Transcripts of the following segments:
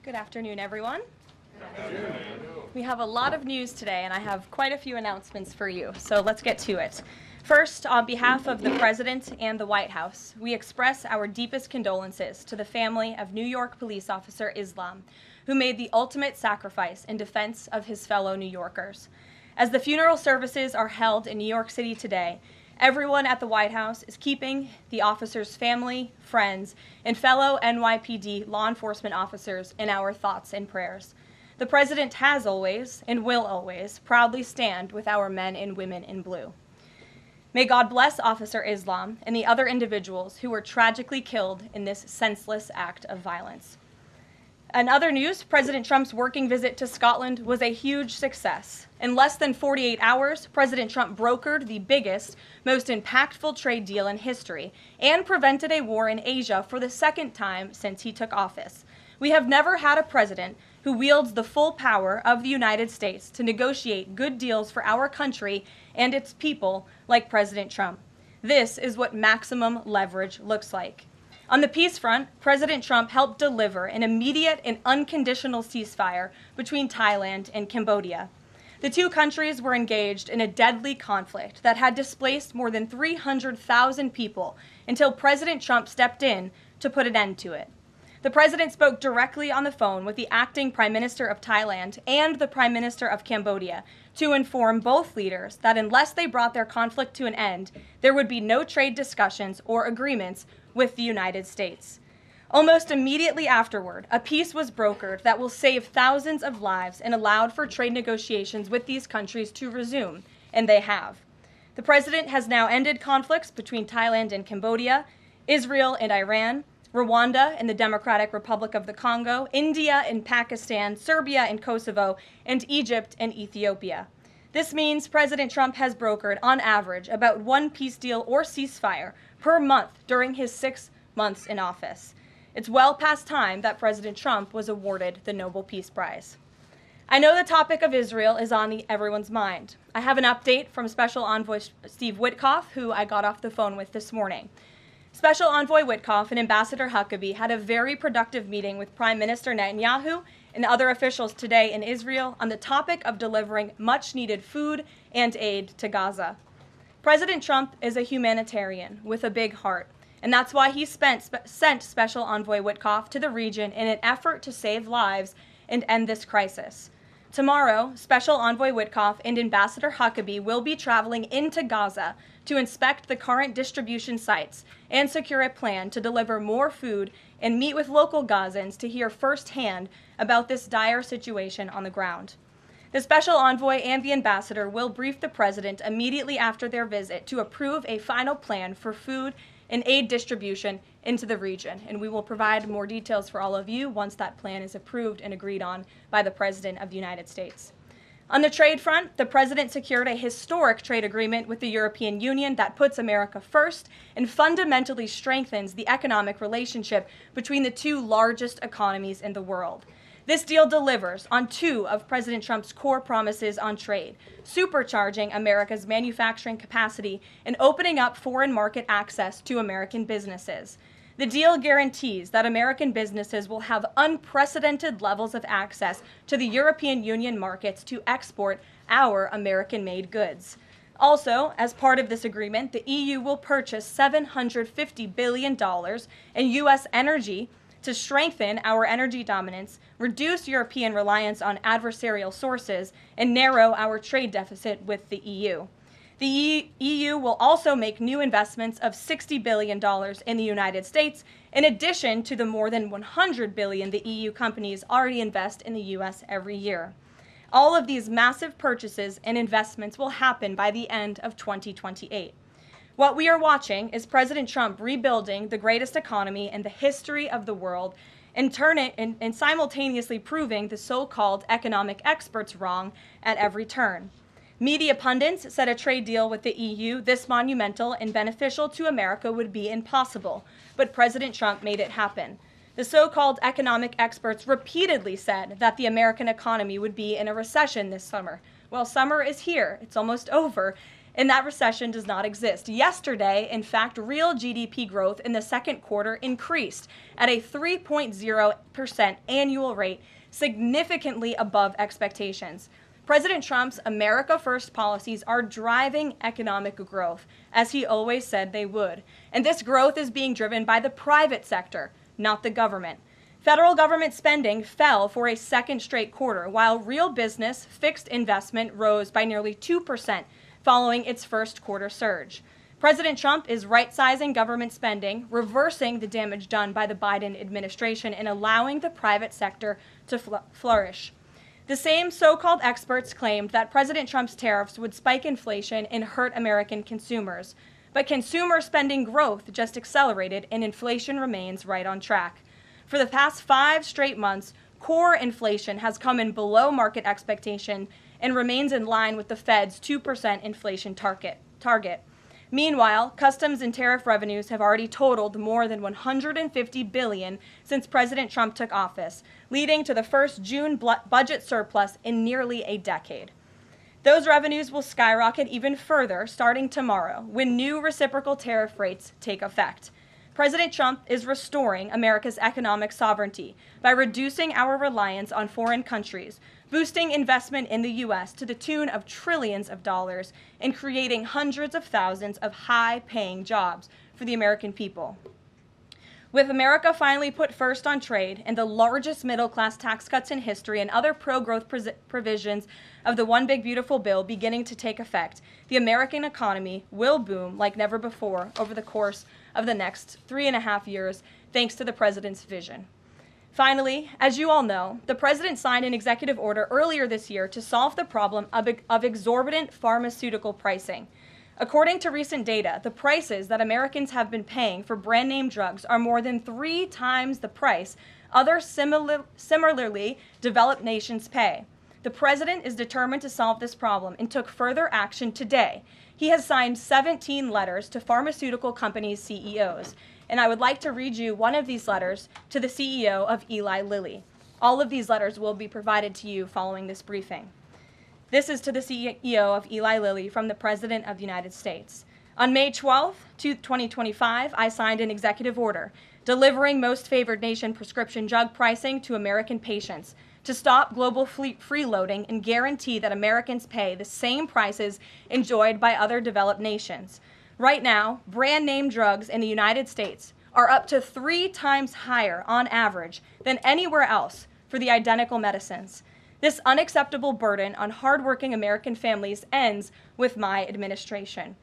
Good afternoon, everyone. We have a lot of news today, and I have quite a few announcements for you, so let's get to it. First, on behalf of the President and the White House, we express our deepest condolences to the family of New York police officer Islam, who made the ultimate sacrifice in defense of his fellow New Yorkers. As the funeral services are held in New York City today, everyone at the White House is keeping the officer's family, friends, and fellow NYPD law enforcement officers in our thoughts and prayers. The President has always, and will always, proudly stand with our men and women in blue. May God bless Officer Islam and the other individuals who were tragically killed in this senseless act of violence. In other news, President Trump's working visit to Scotland was a huge success. In less than 48 hours, President Trump brokered the biggest, most impactful trade deal in history and prevented a war in Asia for the second time since he took office. We have never had a president who wields the full power of the United States to negotiate good deals for our country and its people like President Trump. This is what maximum leverage looks like. On the peace front, President Trump helped deliver an immediate and unconditional ceasefire between Thailand and Cambodia. The two countries were engaged in a deadly conflict that had displaced more than 300,000 people until President Trump stepped in to put an end to it. The president spoke directly on the phone with the acting Prime Minister of Thailand and the Prime Minister of Cambodia to inform both leaders that unless they brought their conflict to an end, there would be no trade discussions or agreements with the United States. Almost immediately afterward, a peace was brokered that will save thousands of lives and allowed for trade negotiations with these countries to resume, and they have. The president has now ended conflicts between Thailand and Cambodia, Israel and Iran, Rwanda and the Democratic Republic of the Congo, India and Pakistan, Serbia and Kosovo, and Egypt and Ethiopia. This means President Trump has brokered, on average, about one peace deal or ceasefire per month during his 6 months in office. It's well past time that President Trump was awarded the Nobel Peace Prize. I know the topic of Israel is on everyone's mind. I have an update from Special Envoy Steve Witkoff, who I got off the phone with this morning. Special Envoy Witkoff and Ambassador Huckabee had a very productive meeting with Prime Minister Netanyahu and other officials today in Israel on the topic of delivering much-needed food and aid to Gaza. President Trump is a humanitarian with a big heart, and that's why he sent Special Envoy Witkoff to the region in an effort to save lives and end this crisis. Tomorrow, Special Envoy Witkoff and Ambassador Huckabee will be traveling into Gaza to inspect the current distribution sites and secure a plan to deliver more food and meet with local Gazans to hear firsthand about this dire situation on the ground. The Special Envoy and the Ambassador will brief the President immediately after their visit to approve a final plan for food and aid distribution into the region, and we will provide more details for all of you once that plan is approved and agreed on by the President of the United States. On the trade front, the President secured a historic trade agreement with the European Union that puts America first and fundamentally strengthens the economic relationship between the two largest economies in the world. This deal delivers on two of President Trump's core promises on trade, supercharging America's manufacturing capacity and opening up foreign market access to American businesses. The deal guarantees that American businesses will have unprecedented levels of access to the European Union markets to export our American-made goods. Also, as part of this agreement, the EU will purchase $750 billion in U.S. energy to strengthen our energy dominance, reduce European reliance on adversarial sources, and narrow our trade deficit with the EU. The EU will also make new investments of $60 billion in the United States, in addition to the more than $100 billion the EU companies already invest in the U.S. every year. All of these massive purchases and investments will happen by the end of 2028. What we are watching is President Trump rebuilding the greatest economy in the history of the world and simultaneously proving the so-called economic experts wrong at every turn. Media pundits said a trade deal with the EU this monumental and beneficial to America would be impossible, but President Trump made it happen. The so-called economic experts repeatedly said that the American economy would be in a recession this summer. Well, summer is here. It's almost over. and that recession does not exist. Yesterday, in fact, real GDP growth in the second quarter increased at a 3.0% annual rate, significantly above expectations. President Trump's America First policies are driving economic growth, as he always said they would. And this growth is being driven by the private sector, not the government. Federal government spending fell for a second straight quarter, while real business fixed investment rose by nearly 2% following its first quarter surge. President Trump is right-sizing government spending, reversing the damage done by the Biden administration, and allowing the private sector to flourish. The same so-called experts claimed that President Trump's tariffs would spike inflation and hurt American consumers. But consumer spending growth just accelerated, and inflation remains right on track. For the past 5 straight months, core inflation has come in below market expectation and remains in line with the Fed's 2% inflation target. Meanwhile, customs and tariff revenues have already totaled more than $150 billion since President Trump took office, leading to the first June budget surplus in nearly a decade. Those revenues will skyrocket even further starting tomorrow when new reciprocal tariff rates take effect. President Trump is restoring America's economic sovereignty by reducing our reliance on foreign countries, boosting investment in the U.S. to the tune of trillions of dollars, and creating hundreds of thousands of high-paying jobs for the American people. With America finally put first on trade and the largest middle-class tax cuts in history and other pro-growth provisions of the One Big Beautiful Bill beginning to take effect, the American economy will boom like never before over the course of the next 3.5 years, thanks to the president's vision. Finally, as you all know, the president signed an executive order earlier this year to solve the problem of exorbitant pharmaceutical pricing. According to recent data, the prices that Americans have been paying for brand name drugs are more than 3 times the price other similarly developed nations pay. The president is determined to solve this problem and took further action today. He has signed 17 letters to pharmaceutical companies' CEOs, and I would like to read you one of these letters to the CEO of Eli Lilly. All of these letters will be provided to you following this briefing. This is to the CEO of Eli Lilly from the President of the United States. On May 12, 2025, I signed an executive order delivering most favored nation prescription drug pricing to American patients to stop global freeloading and guarantee that Americans pay the same prices enjoyed by other developed nations. Right now, brand name drugs in the United States are up to 3 times higher on average than anywhere else for the identical medicines. This unacceptable burden on hardworking American families ends with my administration.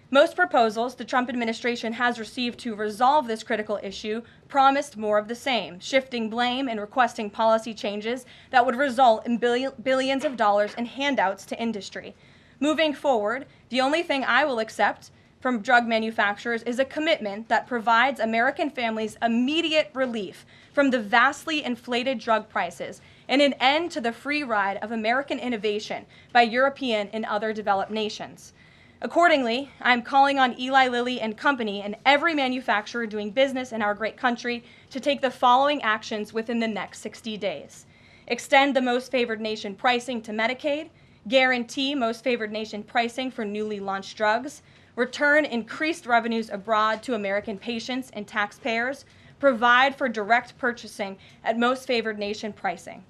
Most proposals the Trump administration has received to resolve this critical issue promised more of the same, shifting blame and requesting policy changes that would result in billions of dollars in handouts to industry. Moving forward, the only thing I will accept from drug manufacturers is a commitment that provides American families immediate relief from the vastly inflated drug prices and an end to the free ride of American innovation by European and other developed nations. Accordingly, I'm calling on Eli Lilly and Company and every manufacturer doing business in our great country to take the following actions within the next 60 days. Extend the most favored nation pricing to Medicaid, guarantee most favored nation pricing for newly launched drugs, return increased revenues abroad to American patients and taxpayers, provide for direct purchasing at most favored nation pricing.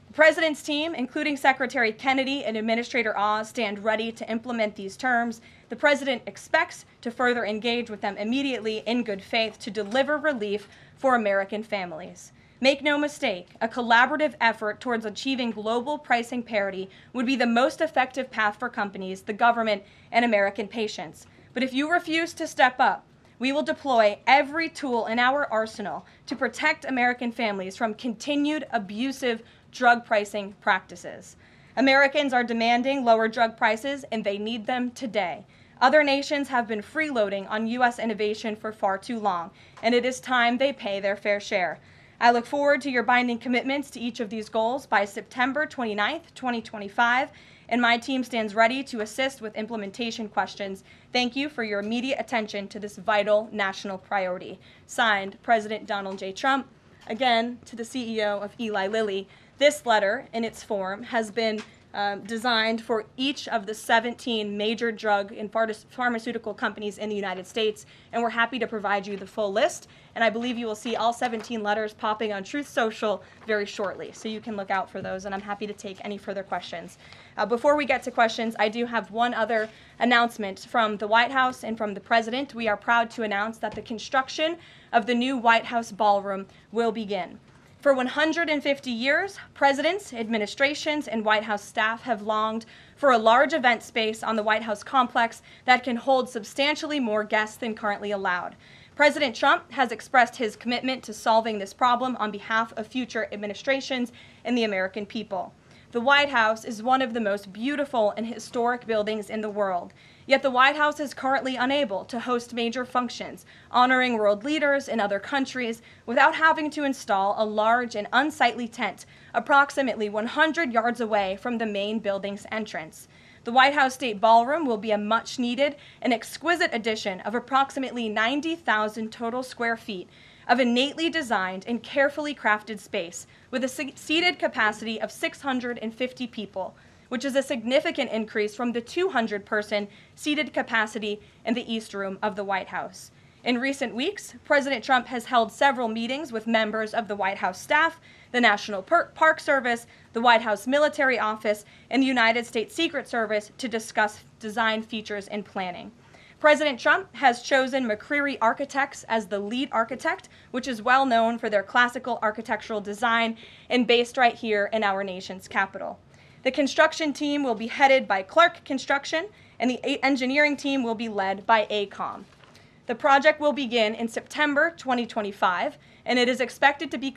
The President's team, including Secretary Kennedy and Administrator Oz, stand ready to implement these terms. The President expects to further engage with them immediately in good faith to deliver relief for American families. Make no mistake, a collaborative effort towards achieving global pricing parity would be the most effective path for companies, the government, and American patients. But if you refuse to step up, we will deploy every tool in our arsenal to protect American families from continued abusive drug pricing practices. Americans are demanding lower drug prices, and they need them today. Other nations have been freeloading on U.S. innovation for far too long, and it is time they pay their fair share. I look forward to your binding commitments to each of these goals by September 29, 2025, and my team stands ready to assist with implementation questions. Thank you for your immediate attention to this vital national priority. Signed, President Donald J. Trump. Again, to the CEO of Eli Lilly. This letter, in its form, has been designed for each of the 17 major drug and pharmaceutical companies in the United States, and we're happy to provide you the full list. And I believe you will see all 17 letters popping on Truth Social very shortly, so you can look out for those, and I'm happy to take any further questions. Before we get to questions, I do have one other announcement from the White House and from the President. We are proud to announce that the construction of the new White House ballroom will begin. For 150 years, presidents, administrations, and White House staff have longed for a large event space on the White House complex that can hold substantially more guests than currently allowed. President Trump has expressed his commitment to solving this problem on behalf of future administrations and the American people. The White House is one of the most beautiful and historic buildings in the world. Yet the White House is currently unable to host major functions, honoring world leaders in other countries without having to install a large and unsightly tent approximately 100 yards away from the main building's entrance. The White House State Ballroom will be a much-needed and exquisite addition of approximately 90,000 total square feet of innately designed and carefully crafted space with a seated capacity of 650 people, which is a significant increase from the 200-person seated capacity in the East Room of the White House. In recent weeks, President Trump has held several meetings with members of the White House staff, the National Park Service, the White House Military Office, and the United States Secret Service to discuss design features and planning. President Trump has chosen McCreary Architects as the lead architect, which is well known for their classical architectural design and based right here in our nation's capital. The construction team will be headed by Clark Construction, and the engineering team will be led by AECOM. The project will begin in September 2025, and it is expected to be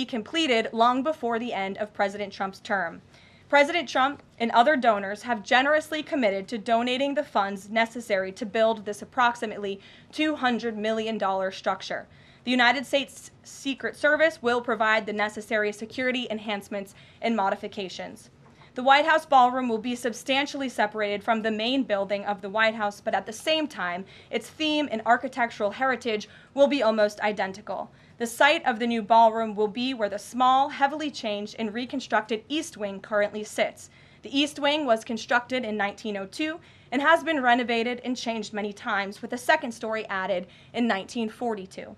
completed long before the end of President Trump's term. President Trump and other donors have generously committed to donating the funds necessary to build this approximately $200 million structure. The United States Secret Service will provide the necessary security enhancements and modifications. The White House ballroom will be substantially separated from the main building of the White House, but at the same time, its theme and architectural heritage will be almost identical. The site of the new ballroom will be where the small, heavily changed and reconstructed East Wing currently sits. The East Wing was constructed in 1902 and has been renovated and changed many times, with a second story added in 1942.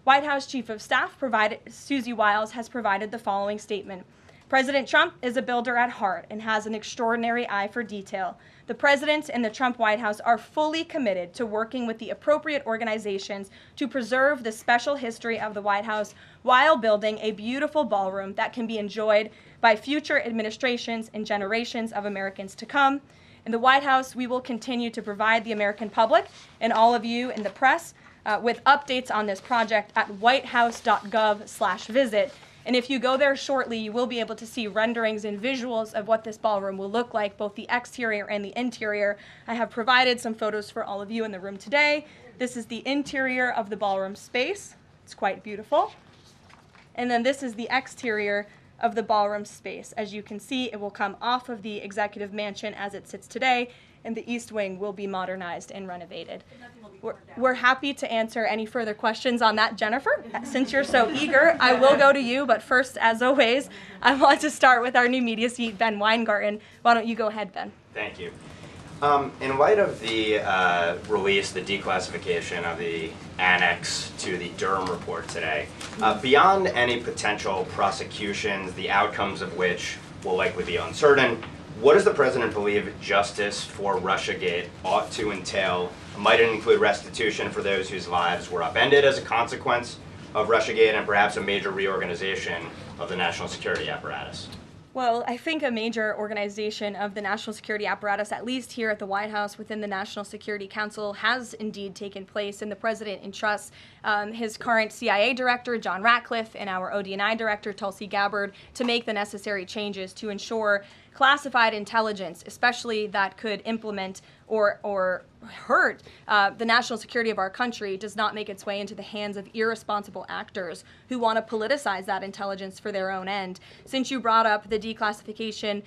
White House Chief of Staff Susie Wiles has provided the following statement. President Trump is a builder at heart and has an extraordinary eye for detail. The President and the Trump White House are fully committed to working with the appropriate organizations to preserve the special history of the White House while building a beautiful ballroom that can be enjoyed by future administrations and generations of Americans to come. In the White House, we will continue to provide the American public and all of you in the press with updates on this project at whitehouse.gov/visit. And if you go there shortly, you will be able to see renderings and visuals of what this ballroom will look like, both the exterior and the interior. I have provided some photos for all of you in the room today. This is the interior of the ballroom space. It's quite beautiful. And then this is the exterior of the ballroom space. As you can see, it will come off of the executive mansion as it sits today, and the East Wing will be modernized and renovated. We're happy to answer any further questions on that, Jennifer. Since you're so eager, I will go to you, but first, as always, I want to start with our new media seat, Ben Weingarten. Why don't you go ahead, Ben? Thank you. In light of the release, the declassification of the annex to the Durham report today, beyond any potential prosecutions, the outcomes of which will likely be uncertain, what does the President believe justice for Russiagate ought to entail? Might it include restitution for those whose lives were upended as a consequence of Russiagate, and perhaps a major reorganization of the national security apparatus? Well, I think a major organization of the national security apparatus, at least here at the White House within the National Security Council, has indeed taken place, and the President entrusts his current CIA director, John Ratcliffe, and our ODNI director, Tulsi Gabbard, to make the necessary changes to ensure classified intelligence, especially that could implement or hurt the national security of our country, does not make its way into the hands of irresponsible actors who want to politicize that intelligence for their own end. Since you brought up the declassification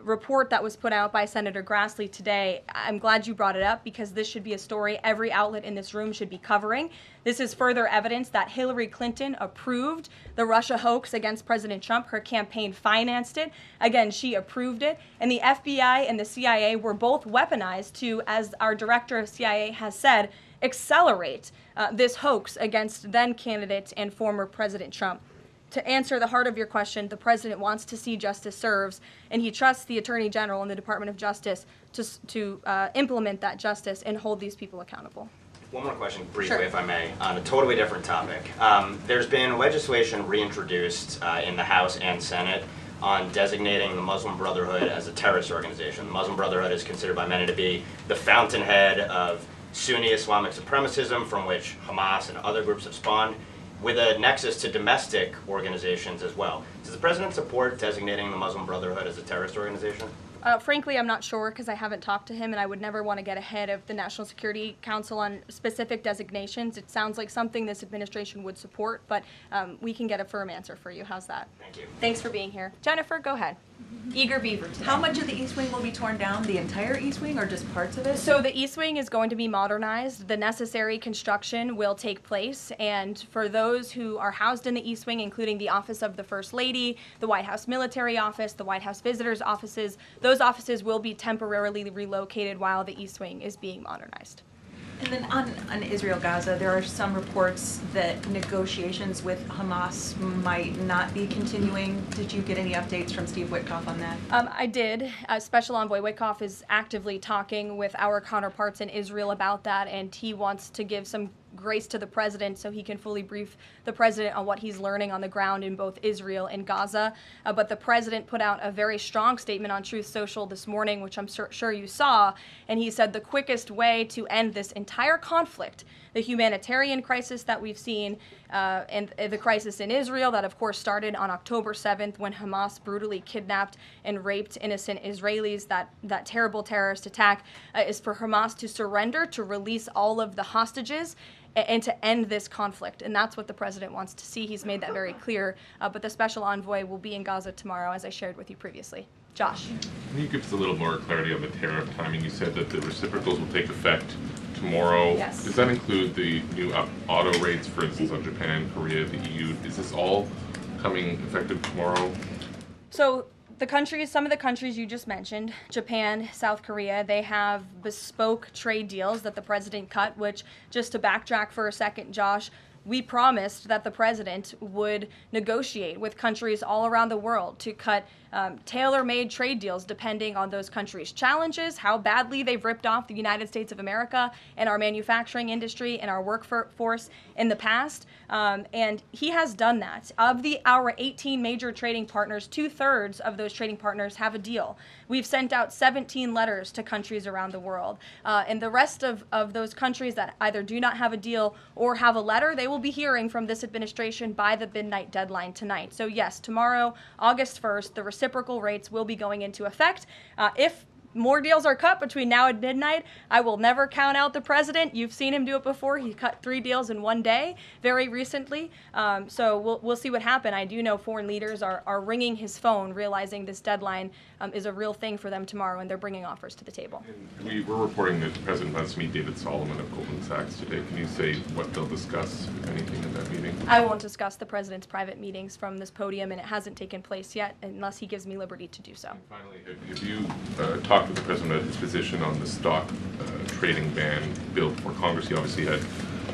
report that was put out by Senator Grassley today, I'm glad you brought it up, because this should be a story every outlet in this room should be covering. This is further evidence that Hillary Clinton approved the Russia hoax against President Trump. Her campaign financed it. Again, she approved approved it, and the FBI and the CIA were both weaponized to, as our director of CIA has said, accelerate this hoax against then candidate and former President Trump. To answer the heart of your question, the president wants to see justice served, and he trusts the Attorney General and the Department of Justice to implement that justice and hold these people accountable. One more question, briefly, Sure. if I may, on a totally different topic. There's been legislation reintroduced in the House and Senate on designating the Muslim Brotherhood as a terrorist organization. The Muslim Brotherhood is considered by many to be the fountainhead of Sunni Islamic supremacism from which Hamas and other groups have spawned, with a nexus to domestic organizations as well. Does the president support designating the Muslim Brotherhood as a terrorist organization? Frankly, I'm not sure because I haven't talked to him, and I would never want to get ahead of the National Security Council on specific designations. It sounds like something this administration would support, but we can get a firm answer for you. How's that? Thank you. Thanks for being here. Jennifer, go ahead. Eager beaver today. How much of the East Wing will be torn down? The entire East Wing or just parts of it? So the East Wing is going to be modernized. The necessary construction will take place. And for those who are housed in the East Wing, including the Office of the First Lady, the White House Military Office, the White House Visitors Offices, those offices will be temporarily relocated while the East Wing is being modernized. And then on Israel-Gaza, there are some reports that negotiations with Hamas might not be continuing. Did you get any updates from Steve Witkoff on that? I did. Special Envoy Witkoff is actively talking with our counterparts in Israel about that, and he wants to give some grace to the president so he can fully brief the president on what he's learning on the ground in both Israel and Gaza. But the president put out a very strong statement on Truth Social this morning, which I'm sure you saw, and he said the quickest way to end this entire conflict, the humanitarian crisis that we've seen, and the crisis in Israel that of course started on October 7th when Hamas brutally kidnapped and raped innocent Israelis, that terrible terrorist attack, is for Hamas to surrender, to release all of the hostages, and to end this conflict. And that's what the president wants to see. He's made that very clear. But the special envoy will be in Gaza tomorrow, as I shared with you previously. Josh. Can you give us a little more clarity on the tariff timing? You said that the reciprocals will take effect tomorrow. Yes. Does that include the new auto rates, for instance, on Japan, Korea, the EU? Is this all coming effective tomorrow? So some of the countries you just mentioned, Japan, South Korea, they have bespoke trade deals that the president cut, which, just to backtrack for a second, Josh, we promised that the president would negotiate with countries all around the world to cut tailor-made trade deals depending on those countries' challenges, how badly they've ripped off the United States of America and our manufacturing industry and our workforce in the past. And he has done that. Of our 18 major trading partners, 2/3 of those trading partners have a deal. We've sent out 17 letters to countries around the world. And the rest of those countries that either do not have a deal or have a letter, they will be hearing from this administration by the midnight deadline tonight. So yes, tomorrow, August 1st, the reciprocal rates will be going into effect. If more deals are cut between now and midnight, I will never count out the president. You've seen him do it before. He cut 3 deals in one day very recently. So we'll see what happens. I do know foreign leaders are ringing his phone, realizing this deadline is a real thing for them tomorrow, and they're bringing offers to the table. And we're reporting that the president wants to meet David Solomon of Goldman Sachs today. Can you say what they'll discuss, if anything, in that meeting? I won't discuss the president's private meetings from this podium, and it hasn't taken place yet unless he gives me liberty to do so. And finally, have you talked with the president about his position on the stock trading ban bill before Congress? He obviously had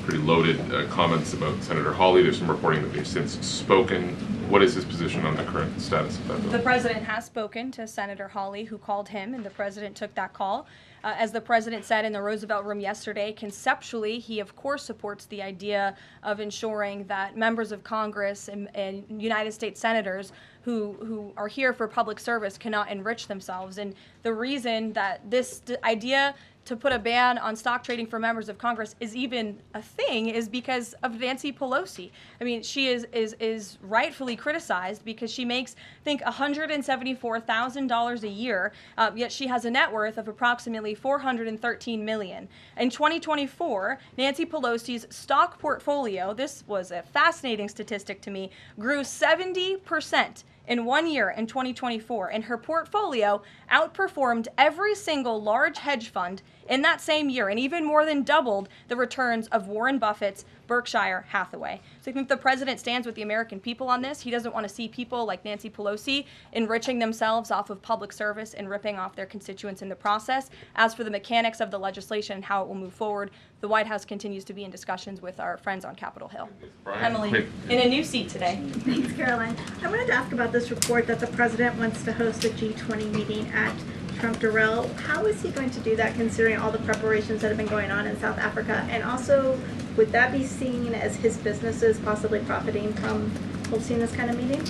pretty loaded comments about Senator Hawley. There's some reporting that they've since spoken. What is his position on the current status of that bill? The president has spoken to Senator Hawley, who called him, and the president took that call. As the president said in the Roosevelt Room yesterday, conceptually, he of course supports the idea of ensuring that members of Congress and United States senators who are here for public service cannot enrich themselves. And the reason that this idea to put a ban on stock trading for members of Congress is even a thing is because of Nancy Pelosi. I mean, she is rightfully criticized because she makes, I think, $174,000 a year, yet she has a net worth of approximately $413 million. In 2024, Nancy Pelosi's stock portfolio, this was a fascinating statistic to me, grew 70% in 1 year in 2024, and her portfolio outperformed every single large hedge fund in that same year, and even more than doubled the returns of Warren Buffett's Berkshire Hathaway. So I think the president stands with the American people on this. He doesn't want to see people like Nancy Pelosi enriching themselves off of public service and ripping off their constituents in the process. As for the mechanics of the legislation and how it will move forward, the White House continues to be in discussions with our friends on Capitol Hill. Emily, in a new seat today. Thanks, Caroline. I wanted to ask about this report that the president wants to host a G20 meeting at Trump Durrell. How is he going to do that, considering all the preparations that have been going on in South Africa? And also, would that be seen as his businesses possibly profiting from hosting this kind of meeting?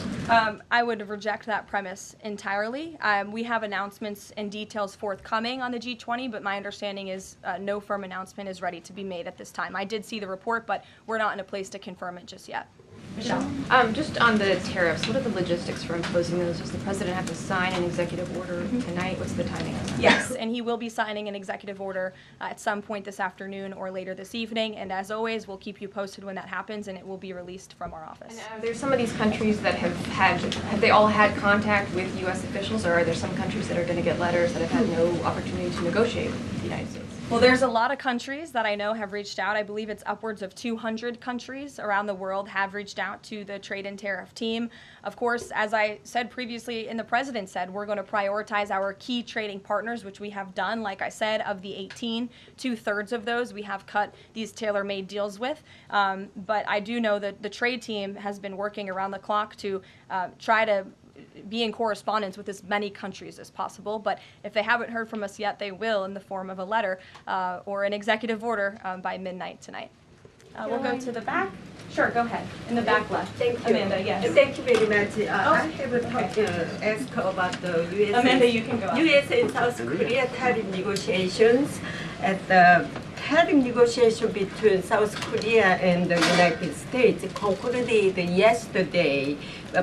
I would reject that premise entirely. We have announcements and details forthcoming on the G20, but my understanding is no firm announcement is ready to be made at this time. I did see the report, but we're not in a place to confirm it just yet. Michelle, just on the tariffs, what are the logistics for imposing those? Does the president have to sign an executive order tonight? What's the timing of that? Yes, and he will be signing an executive order at some point this afternoon or later this evening. And as always, we'll keep you posted when that happens, and it will be released from our office. And there's some of these countries that have they all had contact with U.S. officials, or are there some countries that are going to get letters that have had no opportunity to negotiate with the United States? Well, there's a lot of countries that I know have reached out. I believe it's upwards of 200 countries around the world have reached out to the trade and tariff team. Of course, as I said previously and the president said, we're going to prioritize our key trading partners, which we have done. Like I said, of the 18, 2/3 of those we have cut these tailor-made deals with. But I do know that the trade team has been working around the clock to try to be in correspondence with as many countries as possible. But if they haven't heard from us yet, they will in the form of a letter or an executive order by midnight tonight. We'll go to the back. Sure, go ahead. In the back left. Thank you. Amanda, yes. Thank you very much. I have a talk ask about the U.S. Amanda, you can go ahead. U.S. and South Korea tariff negotiations. At the tariff negotiation between South Korea and the United States concluded yesterday.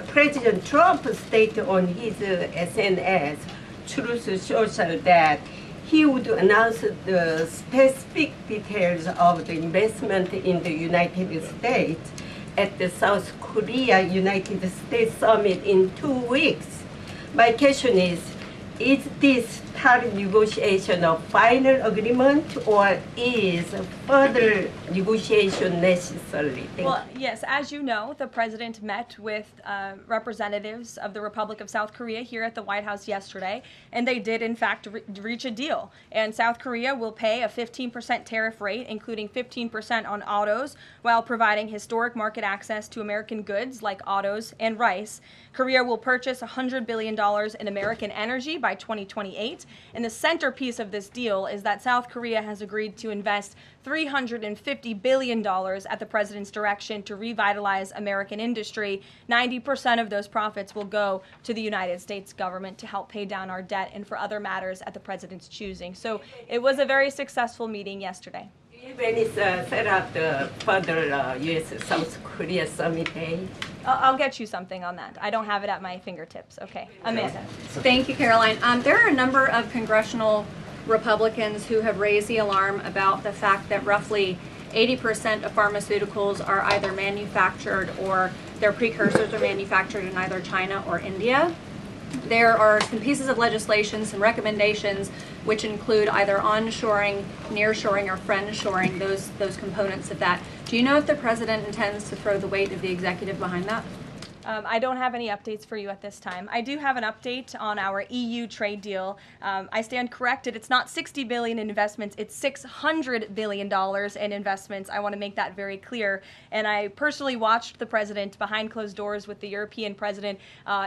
President Trump stated on his SNS, Truth Social, that he would announce the specific details of the investment in the United States at the South Korea-United States summit in 2 weeks. My question is this tariff negotiation a final agreement, or is further negotiation necessary? Well, yes, as you know, the president met with representatives of the Republic of South Korea here at the White House yesterday, and they did, in fact, reach a deal. And South Korea will pay a 15% tariff rate, including 15% on autos, while providing historic market access to American goods like autos and rice. Korea will purchase $100 billion in American energy by 2028. And the centerpiece of this deal is that South Korea has agreed to invest $350 billion at the president's direction to revitalize American industry. 90% of those profits will go to the United States government to help pay down our debt and for other matters at the president's choosing. So it was a very successful meeting yesterday. When is set up the further U.S.-South Korea summit day? I'll get you something on that. I don't have it at my fingertips. Okay, Amanda. Thank you, Caroline. There are a number of congressional Republicans who have raised the alarm about the fact that roughly 80% of pharmaceuticals are either manufactured or their precursors are manufactured in either China or India. There are some pieces of legislation, some recommendations, which include either onshoring, nearshoring, or friendshoring, those components of that. Do you know if the president intends to throw the weight of the executive behind that? I don't have any updates for you at this time. I do have an update on our EU trade deal. I stand corrected. It's not $60 billion in investments. It's $600 billion in investments. I want to make that very clear. And I personally watched the president behind closed doors with the European president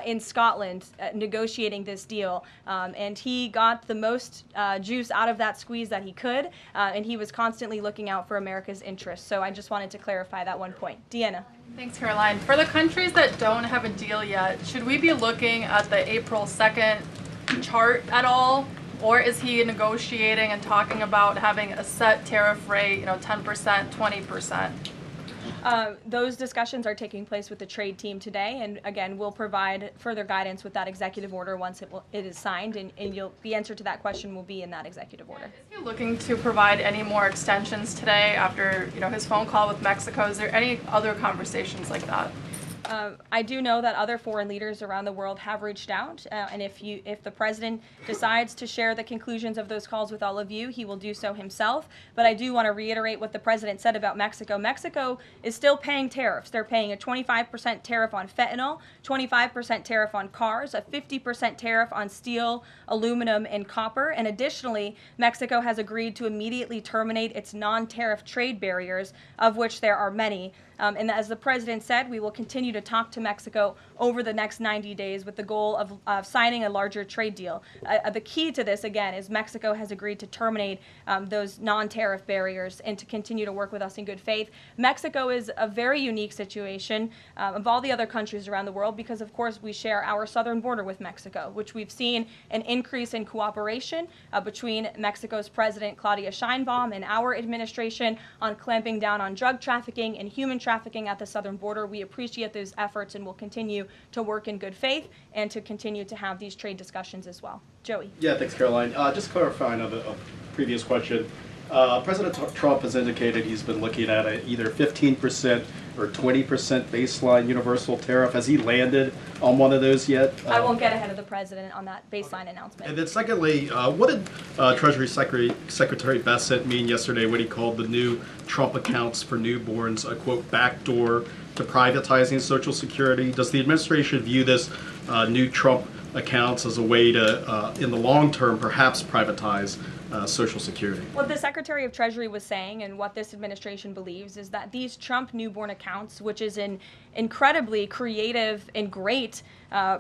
in Scotland negotiating this deal. And he got the most juice out of that squeeze that he could. And he was constantly looking out for America's interests. So I just wanted to clarify that one point. Deanna. Thanks, Caroline. For the countries that don't have a deal yet, should we be looking at the April 2nd chart at all? Or is he negotiating and talking about having a set tariff rate, 10%, 20%? Those discussions are taking place with the trade team today, and again, we'll provide further guidance with that executive order once it is signed, and the answer to that question will be in that executive order. Is he looking to provide any more extensions today after his phone call with Mexico? Is there any other conversations like that? I do know that other foreign leaders around the world have reached out, and if the president decides to share the conclusions of those calls with all of you, he will do so himself. But I do want to reiterate what the president said about Mexico. Mexico is still paying tariffs. They're paying a 25% tariff on fentanyl, 25% tariff on cars, a 50% tariff on steel, aluminum, and copper. And additionally, Mexico has agreed to immediately terminate its non-tariff trade barriers, of which there are many. And as the president said, we will continue to talk to Mexico over the next 90 days with the goal of signing a larger trade deal. The key to this, again, is Mexico has agreed to terminate those non-tariff barriers and to continue to work with us in good faith. Mexico is a very unique situation of all the other countries around the world because, of course, we share our southern border with Mexico, which we've seen an increase in cooperation between Mexico's President Claudia Sheinbaum and our administration on clamping down on drug trafficking and human trafficking at the southern border. We appreciate those efforts and will continue to work in good faith and to continue to have these trade discussions as well. Joey. Yeah, thanks, Caroline. Just clarifying on a previous question. President Trump has indicated he's been looking at either 15% or 20% baseline universal tariff. Has he landed on one of those yet? I won't get ahead of the president on that baseline announcement. And then secondly, what did Treasury Secretary Bessent mean yesterday when he called the new Trump accounts for newborns a, quote, backdoor to privatizing Social Security? Does the administration view this new Trump accounts as a way to, in the long term, perhaps privatize Social Security? What the Secretary of Treasury was saying and what this administration believes is that these Trump newborn accounts, which is an incredibly creative and great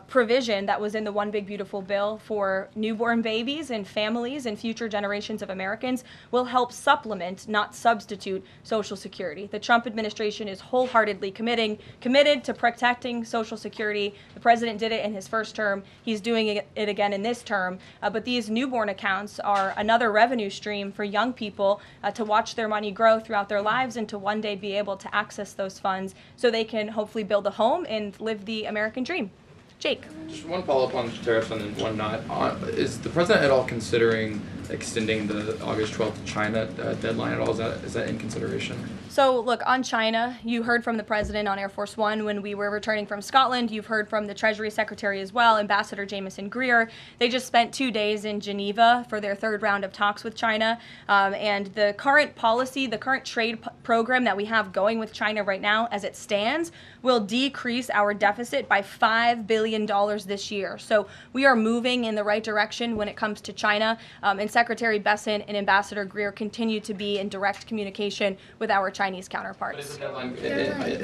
provision that was in the One Big Beautiful Bill for newborn babies and families and future generations of Americans, will help supplement, not substitute, Social Security. The Trump administration is wholeheartedly committed to protecting Social Security. The president did it in his first term. He's doing it again in this term. But these newborn accounts are another revenue stream for young people to watch their money grow throughout their lives and to one day be able to access those funds so they can hopefully build a home and live the American dream. Jake. Just one follow-up on tariffs and then one not. Is the president at all considering extending the August 12th China deadline at all? Is that in consideration? So look, on China, you heard from the president on Air Force One when we were returning from Scotland. You've heard from the Treasury Secretary as well, Ambassador Jameson Greer. They just spent 2 days in Geneva for their third round of talks with China. And the current policy, the current trade program that we have going with China right now as it stands will decrease our deficit by $5 billion this year. So we are moving in the right direction when it comes to China. And Secretary Bessent and Ambassador Greer continue to be in direct communication with our Chinese counterparts. But is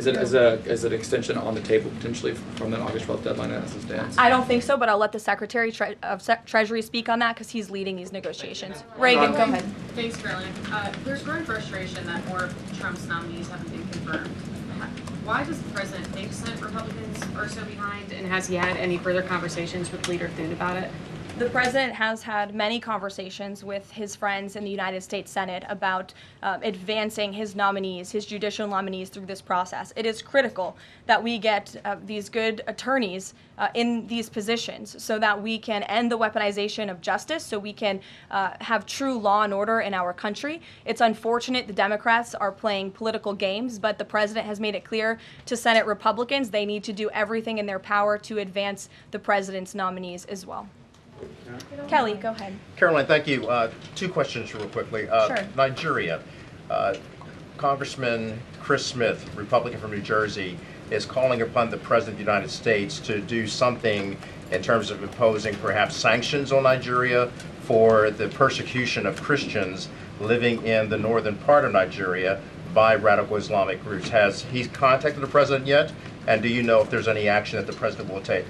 the deadline, is it extension on the table potentially from that August 12th deadline as it stands? I don't think so, but I'll let the Secretary of Treasury speak on that because he's leading these negotiations. Reagan, go ahead. Thanks, Caroline. There's growing frustration that more of Trump's nominees haven't been confirmed. Why does the president think Senate Republicans are so behind, and has he had any further conversations with Leader Thune about it? The president has had many conversations with his friends in the United States Senate about advancing his nominees, his judicial nominees through this process. It is critical that we get these good attorneys in these positions so that we can end the weaponization of justice, so we can have true law and order in our country. It's unfortunate the Democrats are playing political games, but the president has made it clear to Senate Republicans they need to do everything in their power to advance the president's nominees as well. Kelly, go ahead. Caroline, thank you. 2 questions real quickly. Sure. Nigeria. Congressman Chris Smith, Republican from New Jersey, is calling upon the President of the United States to do something in terms of imposing perhaps sanctions on Nigeria for the persecution of Christians living in the northern part of Nigeria by radical Islamic groups. Has he contacted the President yet? And do you know if there's any action that the President will take?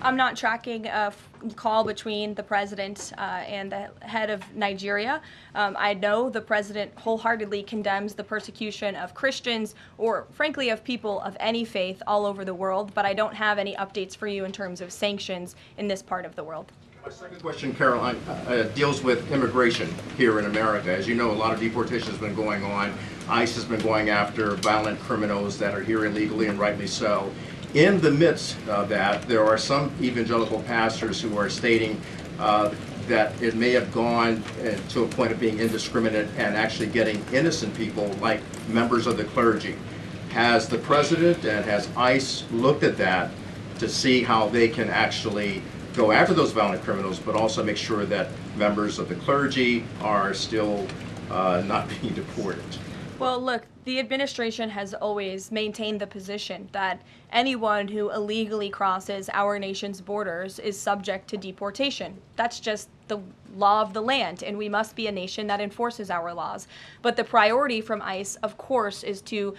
I'm not tracking a call between the president and the head of Nigeria. I know the president wholeheartedly condemns the persecution of Christians or, frankly, of people of any faith all over the world, but I don't have any updates for you in terms of sanctions in this part of the world. My second question, Caroline, deals with immigration here in America. As you know, a lot of deportation has been going on. ICE has been going after violent criminals that are here illegally, and rightly so. In the midst of that, there are some evangelical pastors who are stating that it may have gone to a point of being indiscriminate and actually getting innocent people, like members of the clergy, Has the president and has ICE looked at that to see how they can actually go after those violent criminals, but also make sure that members of the clergy are still not being deported? Well, look, the administration has always maintained the position that anyone who illegally crosses our nation's borders is subject to deportation. That's just the law of the land, and we must be a nation that enforces our laws. But the priority from ICE, of course, is to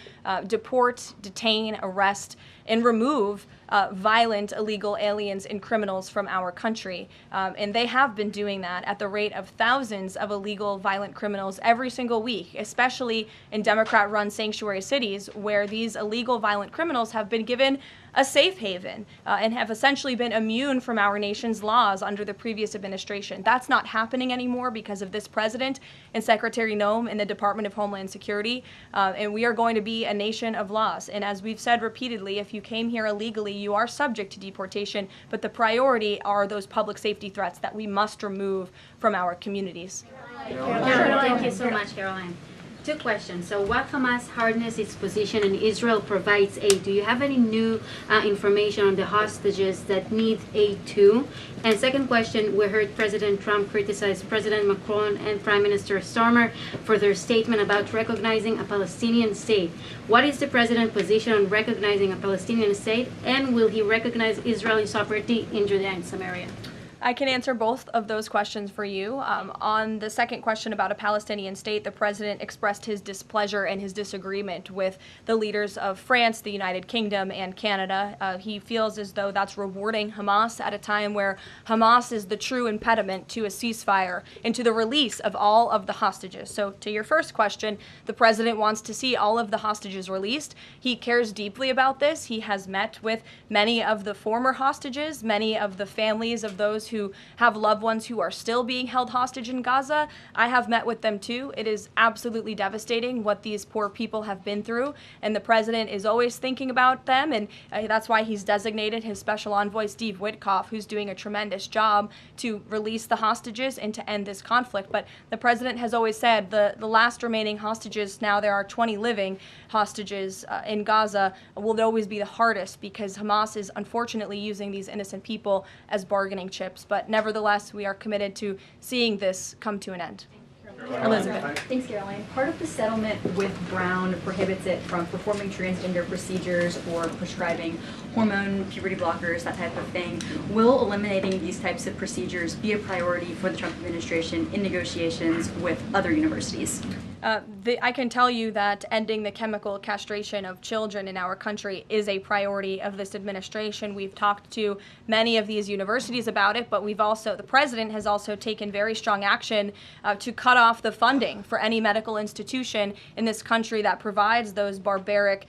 deport, detain, arrest, and remove violent illegal aliens and criminals from our country. And they have been doing that at the rate of thousands of illegal violent criminals every single week, especially in Democrat-run sanctuary cities where these illegal violent criminals have been given a safe haven and have essentially been immune from our nation's laws under the previous administration. That's not happening anymore because of this president and Secretary Noem in the Department of Homeland Security. And we are going to be a nation of laws. And as we've said repeatedly, if you came here illegally, you are subject to deportation. But the priority are those public safety threats that we must remove from our communities. Thank you so much, Caroline. Two questions. So what Hamas hardens its position and Israel provides aid? Do you have any new information on the hostages that need aid too? And second question, we heard President Trump criticize President Macron and Prime Minister Starmer for their statement about recognizing a Palestinian state. What is the president's position on recognizing a Palestinian state, and will he recognize Israeli sovereignty in Judea and Samaria? I can answer both of those questions for you. On the second question about a Palestinian state, the president expressed his displeasure and his disagreement with the leaders of France, the United Kingdom, and Canada. He feels as though that's rewarding Hamas at a time where Hamas is the true impediment to a ceasefire and to the release of all of the hostages. So to your first question, the president wants to see all of the hostages released. He cares deeply about this. He has met with many of the former hostages, many of the families of those who have loved ones who are still being held hostage in Gaza. I have met with them too. It is absolutely devastating what these poor people have been through, and the president is always thinking about them, and that's why he's designated his special envoy, Steve Witkoff, who's doing a tremendous job to release the hostages and to end this conflict. But the president has always said the last remaining hostages, now there are 20 living hostages in Gaza, will always be the hardest because Hamas is unfortunately using these innocent people as bargaining chips. But nevertheless, we are committed to seeing this come to an end. Elizabeth. Thanks, Caroline. Part of the settlement with Brown prohibits it from performing transgender procedures or prescribing hormone puberty blockers, that type of thing. Will eliminating these types of procedures be a priority for the Trump administration in negotiations with other universities? I can tell you that ending the chemical castration of children in our country is a priority of this administration. We've talked to many of these universities about it, but the president has also taken very strong action to cut off the funding for any medical institution in this country that provides those barbaric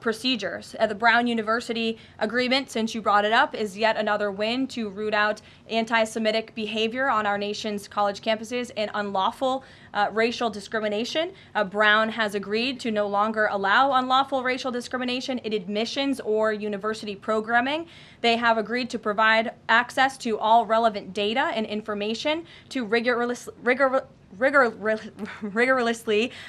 procedures. The Brown University agreement, since you brought it up, is yet another win to root out anti-Semitic behavior on our nation's college campuses and unlawful racial discrimination. Brown has agreed to no longer allow unlawful racial discrimination in admissions or university programming. They have agreed to provide access to all relevant data and information to rigorously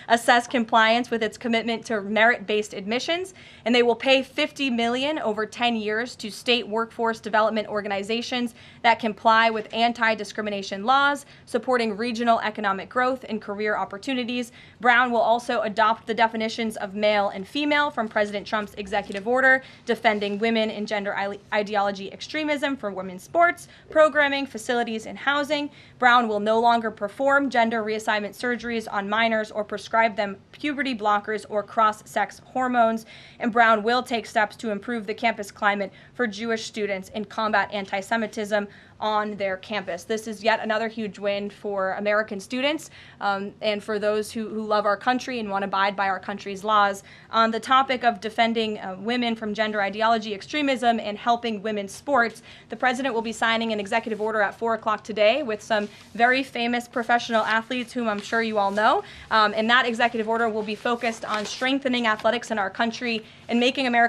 assess compliance with its commitment to merit-based admissions, and they will pay $50 million over 10 years to state workforce development organizations that comply with anti-discrimination laws, supporting regional economic growth and career opportunities. Brown will also adopt the definitions of male and female from President Trump's executive order, defending women and gender ideology extremism for women's sports, programming, facilities, and housing. Brown will no longer perform gender reassignment surgeries on minors or prescribe them puberty blockers or cross-sex hormones. And Brown will take steps to improve the campus climate for Jewish students and combat anti-Semitism on their campus. This is yet another huge win for American students and for those who love our country and want to abide by our country's laws. On the topic of defending women from gender ideology extremism and helping women's sports, the president will be signing an executive order at 4 o'clock today with some very famous professional athletes whom I'm sure you all know. And that executive order will be focused on strengthening athletics in our country and making America